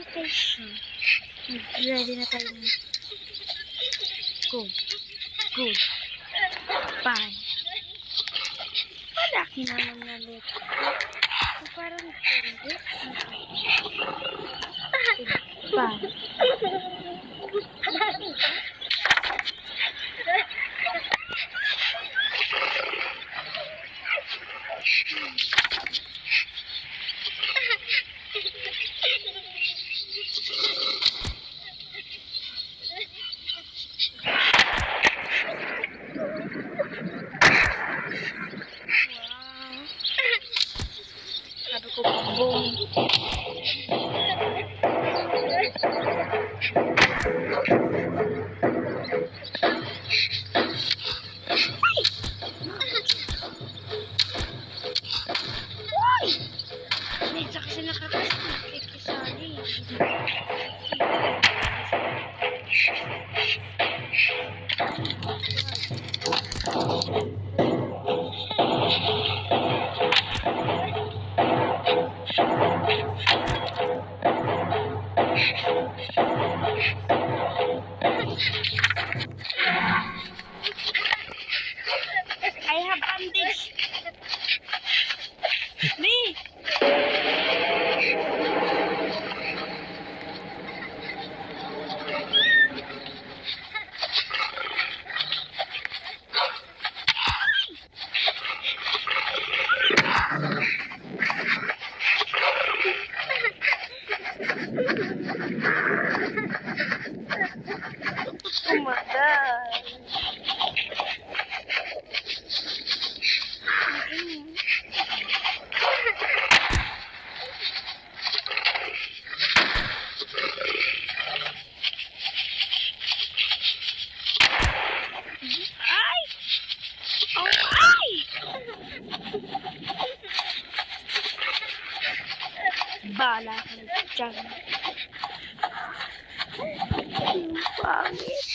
notification. Ready na tayo. Go. Good. Bye. Malaki naman na ulit. So, parang hindi. Bye. Sabi ko, boom. Minsan kasi nakakasali. I have bandage. Me. Oh my God. Ay! Oh, ay! Bala ka na dyan. Ang pangit.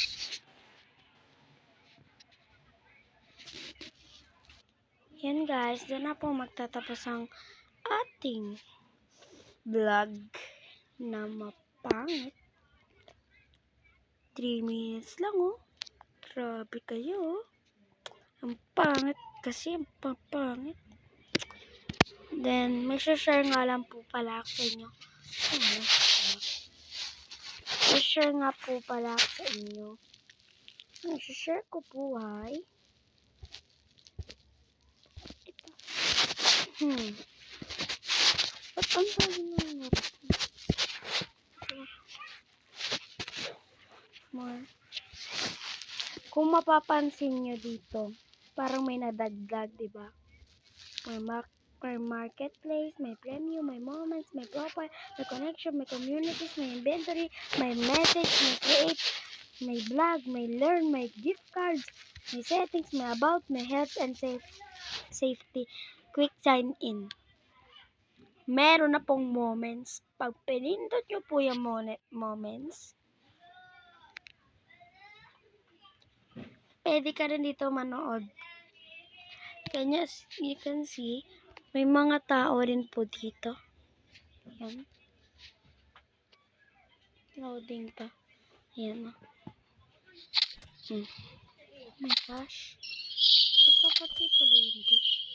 Yan guys, doon na po magtatapos ang ating vlog na mapangit. 3 minutes lang oh. Grabe kayo oh. Ang pangit kasi, ang papangit. Then, may share nga lang po pala ako sa inyo. May share nga po pala ako sa inyo. Ang share ko po ay ba't ang dami na more? Kung mapapansin nyo dito, parang may nadagdag, diba? May marketplace, may premium, may moments, may profile, may connection, may communities, may inventory, may message, may create, may blog, may learn, may gift cards, may settings, may about, may health and safety, quick sign in. Meron na pong moments. Pag pinindot nyo po yung moments, pwede ka rin dito manood. Kanya, you can see, may mga tao rin po dito. Ayan. Loading pa. Ayan o. Oh my gosh. Magkakati pala yun dito.